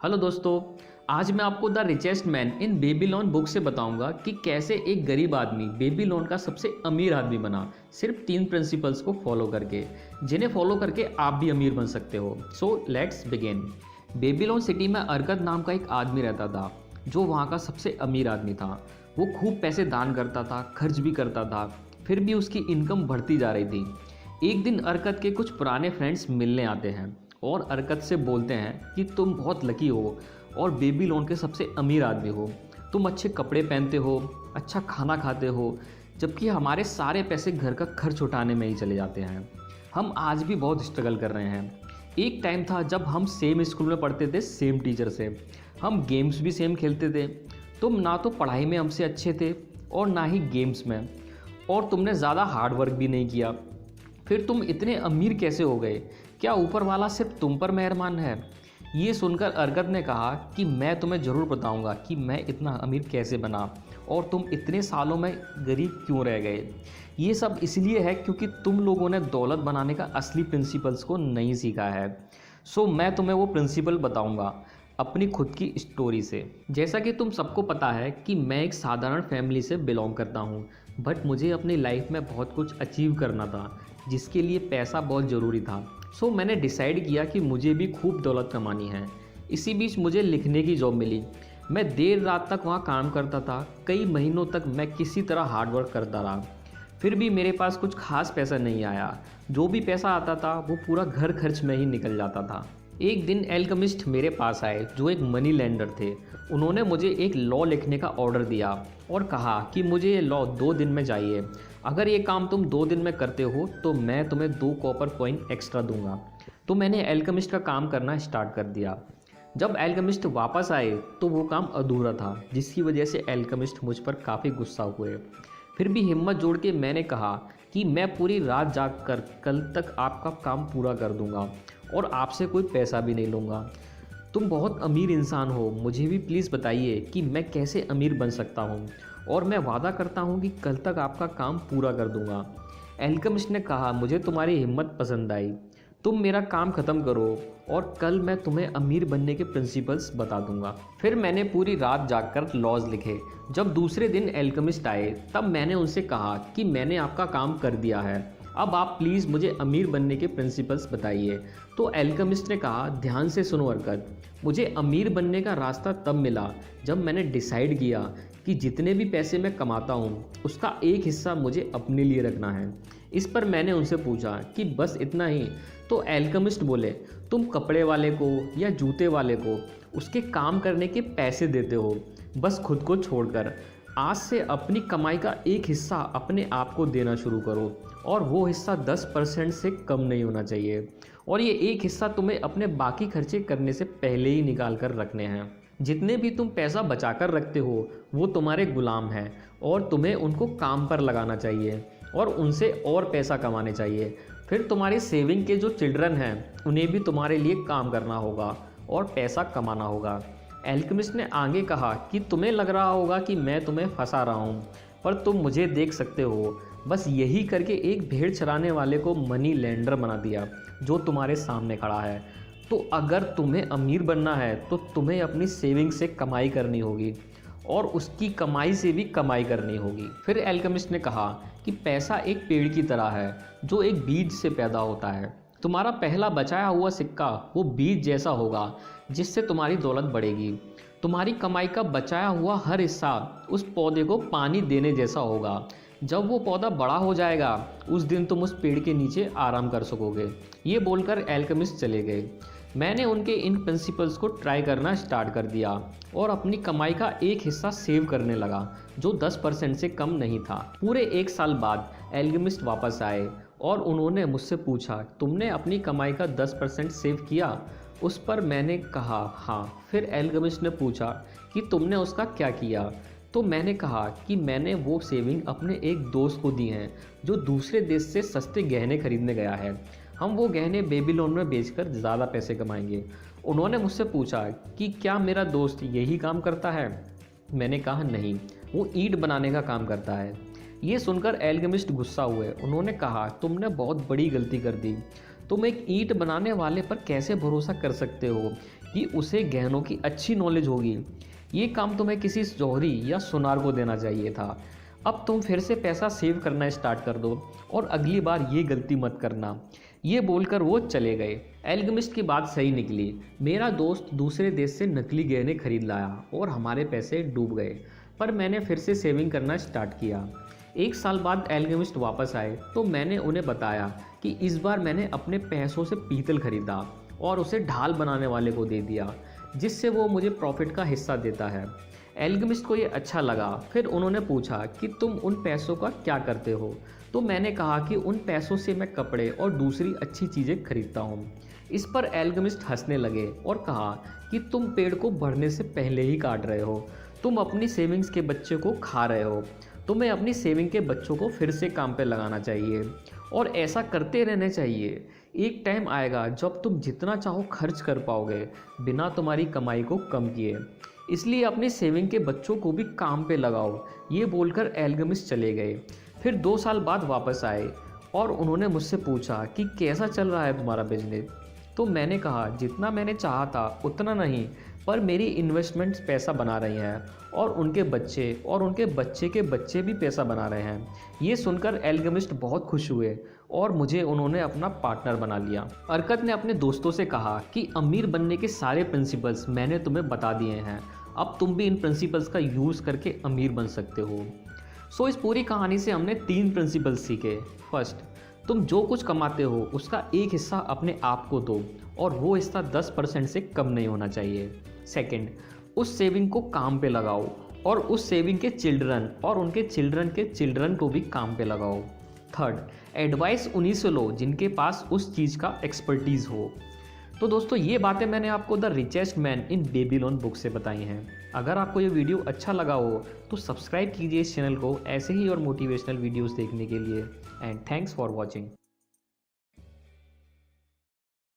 Hello दोस्तों, आज मैं आपको the richest man in Babylon book से बताऊंगा कि कैसे एक गरीब आदमी बेबीलोन का सबसे अमीर आदमी बना, सिर्फ 3 प्रिंसिपल्स को फॉलो करके, जिन्हें फॉलो करके आप भी अमीर बन सकते हो। So let's begin. Babylon city में अरकत नाम का एक आदमी रहता था, जो वहाँ का सबसे अमीर आदमी था। वो खूब पैसे दान करता था, खर्च भी करता था, फिर भी उसकी इनकम बढ़ती जा रही थी। एक दिन अरकत के कुछ पुराने फ्रेंड्स मिलने आते हैं और अरकत से बोलते हैं कि तुम बहुत लकी हो और बेबीलोन के सबसे अमीर आदमी हो। तुम अच्छे कपड़े पहनते हो, अच्छा खाना खाते हो, जबकि हमारे सारे पैसे घर का खर्च उठाने में ही चले जाते हैं। हम आज भी बहुत स्ट्रगल कर रहे हैं। एक टाइम था जब हम सेम स्कूल में पढ़ते थे, सेम टीचर से। हम गेम्स भी सेम खेलते थे। तुम ना तो पढ़ाई में हमसे अच्छे थे और ना ही गेम्स में, और तुमने ज़्यादा हार्ड वर्क भी नहीं किया। फिर तुम इतने अमीर कैसे हो गए? क्या ऊपर वाला सिर्फ तुम पर मेहरबान है? ये सुनकर अरकत ने कहा कि मैं तुम्हें ज़रूर बताऊंगा कि मैं इतना अमीर कैसे बना और तुम इतने सालों में गरीब क्यों रह गए। ये सब इसलिए है क्योंकि तुम लोगों ने दौलत बनाने का असली प्रिंसिपल्स को नहीं सीखा है। सो मैं तुम्हें वो प्रिंसिपल बताऊंगा अपनी खुद की स्टोरी से। जैसा कि तुम सबको पता है कि मैं एक साधारण फैमिली से बिलोंग करता हूँ, बट मुझे अपनी लाइफ में बहुत कुछ अचीव करना था, जिसके लिए पैसा बहुत ज़रूरी था। सो मैंने डिसाइड किया कि मुझे भी खूब दौलत कमानी है। इसी बीच मुझे लिखने की जॉब मिली। मैं देर रात तक वहाँ काम करता था। कई महीनों तक मैं किसी तरह हार्ड वर्क करता रहा, फिर भी मेरे पास कुछ खास पैसा नहीं आया। जो भी पैसा आता था वो पूरा घर खर्च में ही निकल जाता था। एक दिन एल्केमिस्ट मेरे पास आए, जो एक मनी लेंडर थे। उन्होंने मुझे एक लॉ लिखने का ऑर्डर दिया और कहा कि मुझे ये लॉ 2 दिन में चाहिए। अगर ये काम तुम 2 दिन में करते हो तो मैं तुम्हें 2 कॉपर कॉइन एक्स्ट्रा दूंगा। तो मैंने एल्केमिस्ट का काम करना स्टार्ट कर दिया। जब एल्केमिस्ट वापस आए तो वो काम अधूरा था, जिसकी वजह से एल्केमिस्ट मुझ पर काफ़ी गुस्सा हुए। फिर भी हिम्मत जोड़ के मैंने कहा कि मैं पूरी रात जाग कर कल तक आपका काम पूरा कर दूंगा और आपसे कोई पैसा भी नहीं लूँगा। तुम बहुत अमीर इंसान हो, मुझे भी प्लीज़ बताइए कि मैं कैसे अमीर बन सकता हूँ, और मैं वादा करता हूँ कि कल तक आपका काम पूरा कर दूँगा। एल्केमिस्ट ने कहा, मुझे तुम्हारी हिम्मत पसंद आई। तुम मेरा काम ख़त्म करो और कल मैं तुम्हें अमीर बनने के प्रिंसिपल्स बता दूंगा। फिर मैंने पूरी रात जागकर लॉज लिखे। जब दूसरे दिन एल्केमिस्ट आए तब मैंने उनसे कहा कि मैंने आपका काम कर दिया है, अब आप प्लीज़ मुझे अमीर बनने के प्रिंसिपल्स बताइए। तो एल्केमिस्ट ने कहा, ध्यान से सुनो अरकत, मुझे अमीर बनने का रास्ता तब मिला जब मैंने डिसाइड किया कि जितने भी पैसे मैं कमाता हूँ उसका एक हिस्सा मुझे अपने लिए रखना है। इस पर मैंने उनसे पूछा कि बस इतना ही? तो एल्केमिस्ट बोले, तुम कपड़े वाले को या जूते वाले को उसके काम करने के पैसे देते हो, बस खुद को छोड़कर। आज से अपनी कमाई का एक हिस्सा अपने आप को देना शुरू करो, और वो हिस्सा 10% से कम नहीं होना चाहिए, और ये एक हिस्सा तुम्हें अपने बाकी खर्चे करने से पहले ही निकाल कर रखने हैं। जितने भी तुम पैसा बचा कर रखते हो वो तुम्हारे गुलाम हैं, और तुम्हें उनको काम पर लगाना चाहिए और उनसे और पैसा कमाने चाहिए। फिर तुम्हारी सेविंग के जो चिल्ड्रन हैं उन्हें भी तुम्हारे लिए काम करना होगा और पैसा कमाना होगा। एल्केमिस्ट ने आगे कहा कि तुम्हें लग रहा होगा कि मैं तुम्हें फंसा रहा हूँ, पर तुम मुझे देख सकते हो। बस यही करके एक भेड़ चराने वाले को मनी लेंडर बना दिया, जो तुम्हारे सामने खड़ा है। तो अगर तुम्हें अमीर बनना है तो तुम्हें अपनी सेविंग से कमाई करनी होगी और उसकी कमाई से भी कमाई करनी होगी। फिर एल्केमिस्ट ने कहा कि पैसा एक पेड़ की तरह है जो एक बीज से पैदा होता है। तुम्हारा पहला बचाया हुआ सिक्का वो बीज जैसा होगा जिससे तुम्हारी दौलत बढ़ेगी। तुम्हारी कमाई का बचाया हुआ हर हिस्सा उस पौधे को पानी देने जैसा होगा। जब वो पौधा बड़ा हो जाएगा उस दिन तुम उस पेड़ के नीचे आराम कर सकोगे। ये बोलकर एल्केमिस्ट चले गए। मैंने उनके इन प्रिंसिपल्स को ट्राई करना स्टार्ट कर दिया और अपनी कमाई का एक हिस्सा सेव करने लगा, जो 10% से कम नहीं था। पूरे 1 साल बाद एल्केमिस्ट वापस आए और उन्होंने मुझसे पूछा, तुमने अपनी कमाई का 10% सेव किया? उस पर मैंने कहा हाँ। फिर एल्केमिस्ट ने पूछा कि तुमने उसका क्या किया? तो मैंने कहा कि मैंने वो सेविंग अपने एक दोस्त को दी हैं, जो दूसरे देश से सस्ते गहने खरीदने गया है। हम वो गहने बेबीलोन में बेचकर ज़्यादा पैसे कमाएंगे। उन्होंने मुझसे पूछा कि क्या मेरा दोस्त यही काम करता है? मैंने कहा नहीं, वो ईंट बनाने का काम करता है। ये सुनकर एल्केमिस्ट गुस्सा हुए। उन्होंने कहा, तुमने बहुत बड़ी गलती कर दी। तुम एक ईंट बनाने वाले पर कैसे भरोसा कर सकते हो? कि उसे गहनों की अच्छी नॉलेज होगी। ये काम तुम्हें किसी जौहरी या सुनार को देना चाहिए था। अब तुम फिर से पैसा सेव करना स्टार्ट कर दो और अगली बार ये गलती मत करना। ये बोलकर वो चले गए। एल्केमिस्ट की बात सही निकली। मेरा दोस्त दूसरे देश से नकली गहने खरीद लाया और हमारे पैसे डूब गए, पर मैंने फिर से सेविंग करना स्टार्ट किया। 1 साल बाद एल्केमिस्ट वापस आए तो मैंने उन्हें बताया कि इस बार मैंने अपने पैसों से पीतल खरीदा और उसे ढाल बनाने वाले को दे दिया, जिससे वो मुझे प्रॉफिट का हिस्सा देता है। एल्केमिस्ट को ये अच्छा लगा। फिर उन्होंने पूछा कि तुम उन पैसों का क्या करते हो? तो मैंने कहा कि उन पैसों से मैं कपड़े और दूसरी अच्छी चीज़ें खरीदता हूँ। इस पर एल्केमिस्ट हंसने लगे और कहा कि तुम पेड़ को बढ़ने से पहले ही काट रहे हो। तुम अपनी सेविंग्स के बच्चे को खा रहे हो। तुम्हें अपनी सेविंग के बच्चों को फिर से काम पे लगाना चाहिए और ऐसा करते रहना चाहिए। एक टाइम आएगा जब तुम जितना चाहो खर्च कर पाओगे बिना तुम्हारी कमाई को कम किए। इसलिए अपनी सेविंग के बच्चों को भी काम पे लगाओ। ये बोलकर एल्केमिस्ट चले गए। फिर 2 साल बाद वापस आए और उन्होंने मुझसे पूछा कि कैसा चल रहा है तुम्हारा बिजनेस? तो मैंने कहा जितना मैंने चाहा था उतना नहीं, पर मेरी इन्वेस्टमेंट्स पैसा बना रही हैं और उनके बच्चे और उनके बच्चे के बच्चे भी पैसा बना रहे हैं। ये सुनकर एल्केमिस्ट बहुत खुश हुए और मुझे उन्होंने अपना पार्टनर बना लिया। अर्कत ने अपने दोस्तों से कहा कि अमीर बनने के सारे प्रिंसिपल्स मैंने तुम्हें बता दिए हैं। अब तुम भी इन प्रिंसिपल्स का यूज़ करके अमीर बन सकते हो। सो इस पूरी कहानी से हमने 3 प्रिंसिपल्स सीखे। फर्स्ट, तुम जो कुछ कमाते हो उसका एक हिस्सा अपने आप को दो और वो हिस्सा 10% से कम नहीं होना चाहिए। सेकंड, उस सेविंग को काम पे लगाओ और उस सेविंग के चिल्ड्रन और उनके चिल्ड्रन के चिल्ड्रन को भी काम पे लगाओ। थर्ड, एडवाइस उन्हीं से लो जिनके पास उस चीज़ का एक्सपर्टीज़ हो। तो दोस्तों ये बातें मैंने आपको the richest man in Babylon book से बताई हैं। अगर आपको ये वीडियो अच्छा लगा हो तो सब्सक्राइब कीजिए इस चैनल को ऐसे ही और मोटिवेशनल वीडियोस देखने के लिए। And thanks for watching.